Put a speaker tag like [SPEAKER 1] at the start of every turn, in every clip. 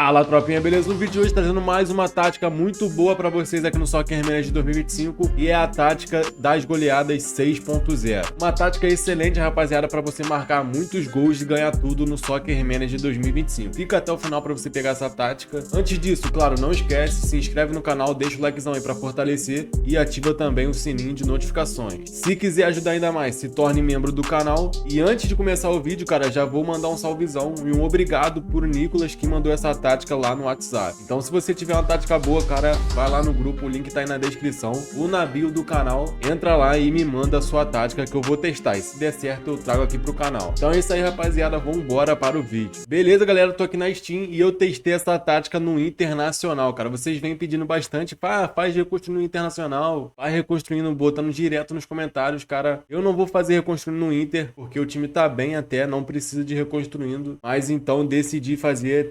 [SPEAKER 1] Fala, tropinha, beleza? No vídeo de hoje trazendo mais uma tática muito boa pra vocês aqui no Soccer Manager 2025 e é a tática das goleadas 6.0. Uma tática excelente, rapaziada, pra você marcar muitos gols e ganhar tudo no Soccer Manager 2025. Fica até o final pra você pegar essa tática. Antes disso, claro, não esquece, se inscreve no canal, deixa o likezão aí pra fortalecer e ativa também o sininho de notificações. Se quiser ajudar ainda mais, se torne membro do canal. E antes de começar o vídeo, cara, já vou mandar um salvezão e um obrigado por Nicolas que mandou essa tática lá no WhatsApp. Então se você tiver uma tática boa, cara, vai lá no grupo, o link tá aí na descrição, ou na bio do canal, entra lá e me manda a sua tática que eu vou testar, e se der certo eu trago aqui pro canal. Então é isso aí, rapaziada, vambora para o vídeo. Beleza, galera, eu tô aqui na Steam e eu testei essa tática no Internacional, cara. Vocês vêm pedindo bastante, faz reconstruindo no Internacional, vai reconstruindo, botando direto nos comentários, cara. Eu não vou fazer reconstruindo no Inter, porque o time tá bem até, não precisa de reconstruindo, mas então decidi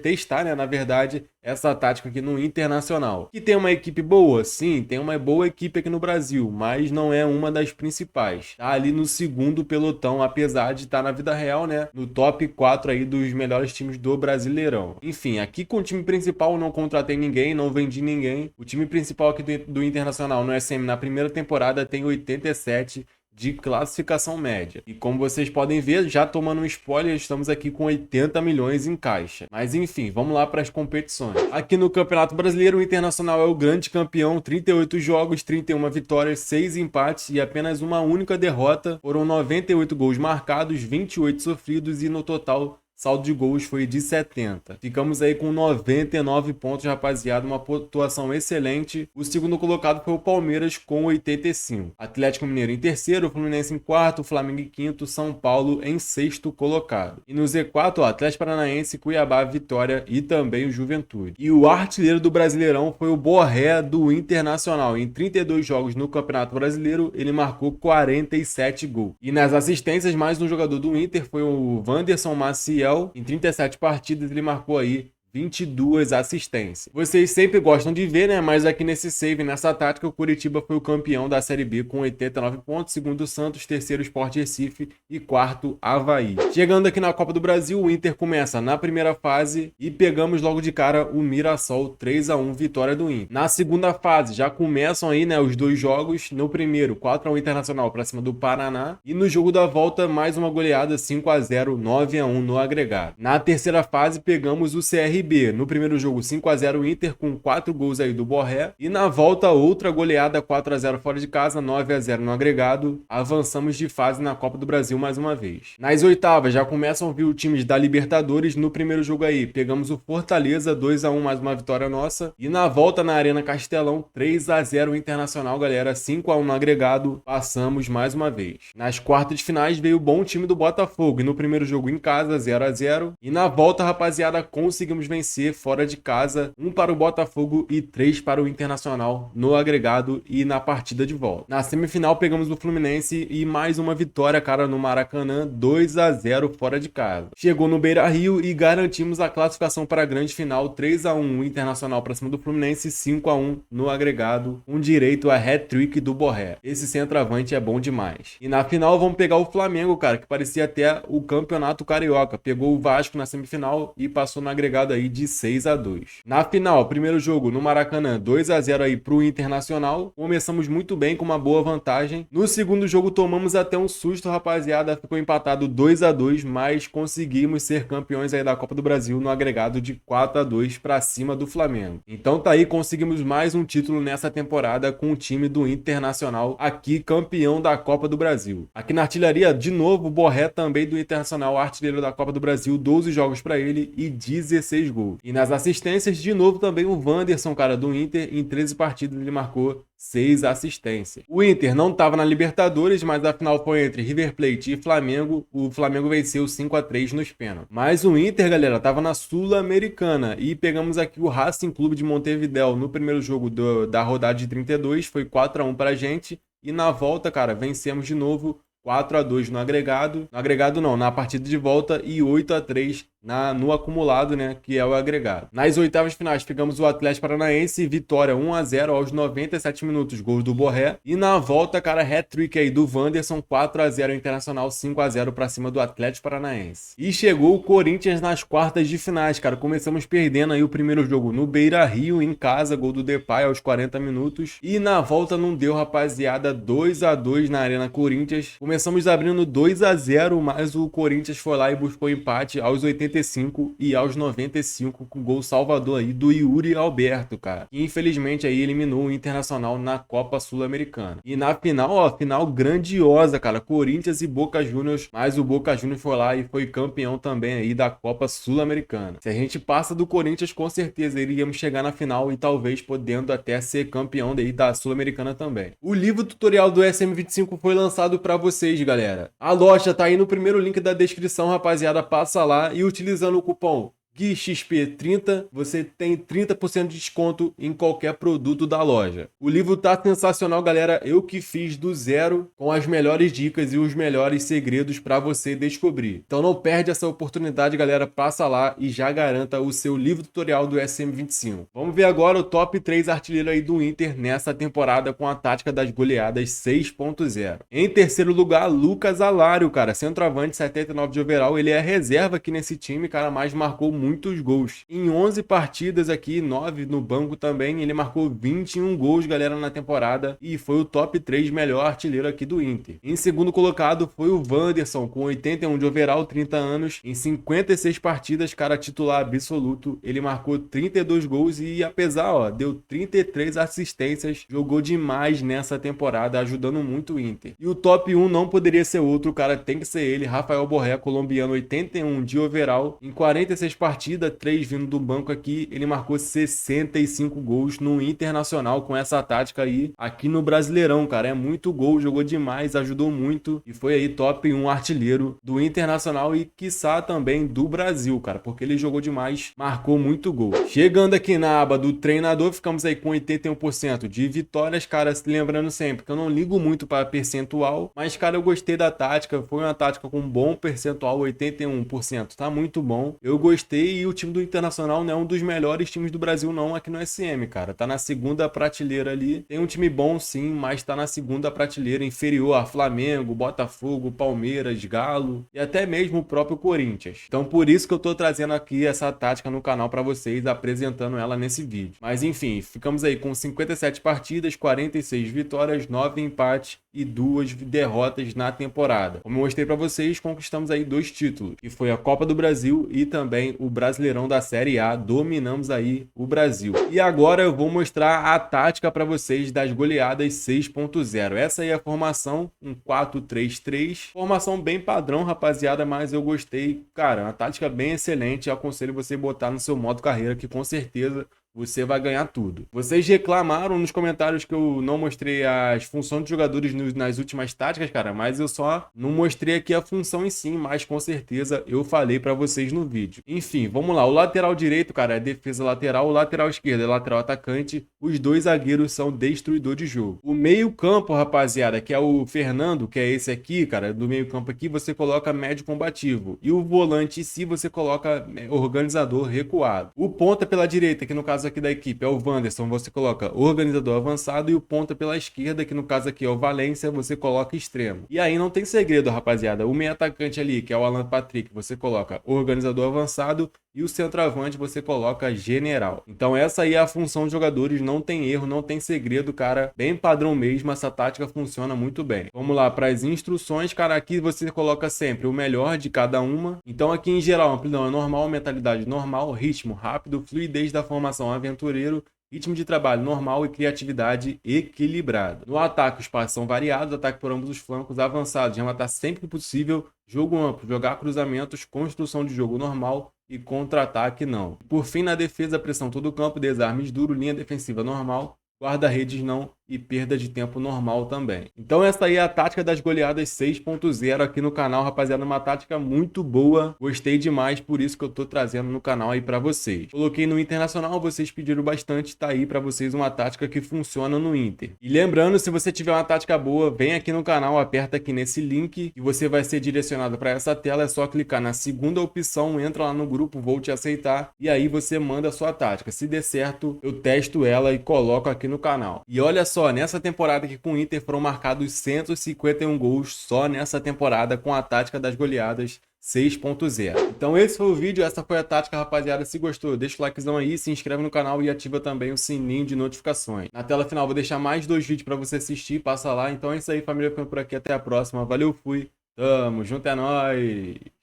[SPEAKER 1] testar, né, na verdade, essa tática aqui no Internacional. Que tem uma equipe boa? Sim, tem uma boa equipe aqui no Brasil, mas não é uma das principais. Tá ali no segundo pelotão, apesar de estar na vida real, né, no top 4 aí dos melhores times do Brasileirão. Enfim, aqui com o time principal não contratei ninguém, não vendi ninguém. O time principal aqui do Internacional no SM na primeira temporada tem 87 de classificação média. E como vocês podem ver, já tomando um spoiler, estamos aqui com 80 milhões em caixa. Mas enfim, vamos lá para as competições. Aqui no Campeonato Brasileiro, o Internacional é o grande campeão, 38 jogos, 31 vitórias, 6 empates e apenas uma única derrota. Foram 98 gols marcados, 28 sofridos e no total saldo de gols foi de 70. Ficamos aí com 99 pontos, rapaziada, uma pontuação excelente. O segundo colocado foi o Palmeiras com 85. Atlético Mineiro em terceiro, Fluminense em quarto, Flamengo em quinto, São Paulo em sexto colocado. E no Z4, ó, Atlético Paranaense, Cuiabá, Vitória e também o Juventude. E o artilheiro do Brasileirão foi o Borré do Internacional. Em 32 jogos no Campeonato Brasileiro, ele marcou 47 gols. E nas assistências, mais um jogador do Inter foi o Wanderson Maciel. Em 37 partidas ele marcou aí 22 assistências. Vocês sempre gostam de ver, né? Mas aqui nesse save, nessa tática, o Curitiba foi o campeão da Série B com 89 pontos, segundo o Santos, terceiro Sport Recife e quarto Avaí. Chegando aqui na Copa do Brasil, o Inter começa na primeira fase e pegamos logo de cara o Mirassol, 3-1, vitória do Inter. Na segunda fase, já começam aí, né, os dois jogos. No primeiro, 4-1 Internacional para cima do Paraná. E no jogo da volta, mais uma goleada, 5-0, 9-1 no agregado. Na terceira fase, pegamos o CRB. No primeiro jogo, 5-0 Inter, com 4 gols aí do Borré. E na volta, outra goleada, 4-0 fora de casa, 9-0 no agregado. Avançamos de fase na Copa do Brasil mais uma vez. Nas oitavas, já começam a vir os times da Libertadores. No primeiro jogo aí, pegamos o Fortaleza, 2-1, mais uma vitória nossa. E na volta, na Arena Castelão, 3-0 Internacional, galera, 5-1 no agregado. Passamos mais uma vez. Nas quartas de finais, veio o bom time do Botafogo. E no primeiro jogo em casa, 0-0. E na volta, rapaziada, conseguimos vencer fora de casa, 1 para o Botafogo e 3 para o Internacional no agregado e na partida de volta. Na semifinal pegamos o Fluminense e mais uma vitória, cara, no Maracanã, 2-0 fora de casa. Chegou no Beira-Rio e garantimos a classificação para a grande final, 3-1 o Internacional para cima do Fluminense, 5-1 no agregado, com direito a hat-trick do Borré. Esse centroavante é bom demais. E na final vamos pegar o Flamengo, cara, que parecia até o Campeonato Carioca. Pegou o Vasco na semifinal e passou no agregado aí de 6-2. Na final, primeiro jogo no Maracanã, 2-0 aí pro Internacional. Começamos muito bem com uma boa vantagem. No segundo jogo tomamos até um susto, rapaziada. Ficou empatado 2-2, mas conseguimos ser campeões aí da Copa do Brasil no agregado de 4-2 para cima do Flamengo. Então tá aí, conseguimos mais um título nessa temporada com o time do Internacional aqui campeão da Copa do Brasil. Aqui na artilharia, de novo, o Borré também do Internacional, artilheiro da Copa do Brasil, 12 jogos para ele e 16 gols. E nas assistências, de novo, também o Wanderson, cara, do Inter, em 13 partidas ele marcou 6 assistências. O Inter não estava na Libertadores, mas a final foi entre River Plate e Flamengo. O Flamengo venceu 5-3 nos pênaltis. Mas o Inter, galera, estava na Sul-Americana e pegamos aqui o Racing Clube de Montevidéu no primeiro jogo da rodada de 32, foi 4-1 pra gente. E na volta, cara, vencemos de novo 4-2 no agregado. No agregado não, na partida de volta e 8-3 no acumulado, né, que é o agregado. Nas oitavas finais, pegamos o Atlético Paranaense, vitória 1-0 aos 97 minutos, gols do Borré. E na volta, cara, hat-trick aí do Wanderson, 4-0 Internacional, 5-0 pra cima do Atlético Paranaense. E chegou o Corinthians nas quartas de finais, cara. Começamos perdendo aí o primeiro jogo no Beira-Rio, em casa, gol do Depay aos 40 minutos. E na volta não deu, rapaziada, 2-2 na Arena Corinthians. Começamos abrindo 2-0, mas o Corinthians foi lá e buscou empate aos 85 e aos 95 com gol salvador aí do Yuri Alberto, cara. Que infelizmente aí eliminou o Internacional na Copa Sul-Americana. E na final, ó, final grandiosa, cara. Corinthians e Boca Juniors, mas o Boca Juniors foi lá e foi campeão também aí da Copa Sul-Americana. Se a gente passa do Corinthians, com certeza iríamos chegar na final e talvez podendo até ser campeão daí da Sul-Americana também. O livro tutorial do SM25 foi lançado para vocês, galera. A loja tá aí no primeiro link da descrição, rapaziada. Passa lá e utilizando o cupom GUIXP30, você tem 30% de desconto em qualquer produto da loja. O livro tá sensacional, galera. Eu que fiz do zero com as melhores dicas e os melhores segredos para você descobrir. Então não perde essa oportunidade, galera. Passa lá e já garanta o seu livro tutorial do SM25. Vamos ver agora o top 3 artilheiro aí do Inter nessa temporada com a tática das goleadas 6.0. Em terceiro lugar, Lucas Alário, cara. Centroavante, 79 de overall. Ele é reserva aqui nesse time, cara, mas marcou muitos gols. Em 11 partidas aqui, 9 no banco também, ele marcou 21 gols, galera, na temporada e foi o top 3 melhor artilheiro aqui do Inter. Em segundo colocado foi o Wanderson, com 81 de overall, 30 anos. Em 56 partidas, cara, titular absoluto, ele marcou 32 gols e apesar, ó, deu 33 assistências, jogou demais nessa temporada, ajudando muito o Inter. E o top 1 não poderia ser outro, cara, tem que ser ele, Rafael Borré, colombiano, 81 de overall, em 46 partidas, 3 vindo do banco aqui, ele marcou 65 gols no Internacional com essa tática aí, aqui no Brasileirão, cara, é muito gol, jogou demais, ajudou muito e foi aí top 1 artilheiro do Internacional e quiçá também do Brasil, cara, porque ele jogou demais, marcou muito gol. Chegando aqui na aba do treinador, ficamos aí com 81% de vitórias, cara, lembrando sempre que eu não ligo muito para percentual, mas, cara, eu gostei da tática, foi uma tática com um bom percentual, 81%, tá muito bom, eu gostei. E o time do Internacional não é um dos melhores times do Brasil não aqui no SM, cara. Tá na segunda prateleira ali. Tem um time bom sim, mas tá na segunda prateleira, inferior a Flamengo, Botafogo, Palmeiras, Galo e até mesmo o próprio Corinthians. Então por isso que eu tô trazendo aqui essa tática no canal para vocês, apresentando ela nesse vídeo. Mas enfim, ficamos aí com 57 partidas, 46 vitórias, 9 empates e 2 derrotas na temporada. Como eu mostrei para vocês, conquistamos aí 2 títulos, que foi a Copa do Brasil e também o Brasileirão da Série A, dominamos aí o Brasil. E agora eu vou mostrar a tática para vocês das goleadas 6.0. Essa aí é a formação, um 4-3-3, formação bem padrão, rapaziada, mas eu gostei, cara, uma tática bem excelente, eu aconselho você botar no seu modo carreira, que com certeza você vai ganhar tudo. Vocês reclamaram nos comentários que eu não mostrei as funções dos jogadores nas últimas táticas, cara, mas eu só não mostrei aqui a função em si, mas com certeza eu falei pra vocês no vídeo. Enfim, vamos lá. O lateral direito, cara, é defesa lateral, o lateral esquerdo é lateral atacante, os dois zagueiros são destruidor de jogo. O meio campo, rapaziada, que é o Fernando, que é esse aqui, cara, do meio campo aqui, você coloca médio combativo. E o volante em si, você coloca organizador recuado. O ponta pela direita, que no caso aqui da equipe é o Wanderson, você coloca organizador avançado, e o ponta pela esquerda, que no caso aqui é o Valência, você coloca extremo. E aí não tem segredo, rapaziada. O meio atacante ali, que é o Alan Patrick, você coloca organizador avançado, e o centroavante você coloca general. Então essa aí é a função dos jogadores, não tem erro, não tem segredo, cara, bem padrão mesmo, essa tática funciona muito bem. Vamos lá para as instruções, cara, aqui você coloca sempre o melhor de cada uma. Então aqui em geral, amplidão é normal, mentalidade normal, ritmo rápido, fluidez da formação aventureiro, ritmo de trabalho normal e criatividade equilibrada. No ataque, os passos são variados, ataque por ambos os flancos, avançado, de rematar sempre que possível, jogo amplo, jogar cruzamentos, construção de jogo normal e contra-ataque não. Por fim, na defesa, pressão todo o campo, desarmes duro, linha defensiva normal, guarda-redes não, e perda de tempo normal também. Então essa aí é a tática das goleadas 6.0 aqui no canal, rapaziada, uma tática muito boa, gostei demais, por isso que eu tô trazendo no canal aí pra vocês. Coloquei no Internacional, vocês pediram bastante, tá aí pra vocês uma tática que funciona no Inter. E lembrando, se você tiver uma tática boa, vem aqui no canal, aperta aqui nesse link e você vai ser direcionado para essa tela, é só clicar na segunda opção, entra lá no grupo, vou te aceitar e aí você manda a sua tática. Se der certo, eu testo ela e coloco aqui no canal. E olha só, nessa temporada aqui com o Inter foram marcados 151 gols só nessa temporada com a tática das goleadas 6.0. Então esse foi o vídeo, essa foi a tática, rapaziada. Se gostou, deixa o likezão aí, se inscreve no canal e ativa também o sininho de notificações. Na tela final vou deixar mais 2 vídeos para você assistir, passa lá. Então é isso aí, família, ficando por aqui, até a próxima. Valeu, fui, tamo junto, é nóis!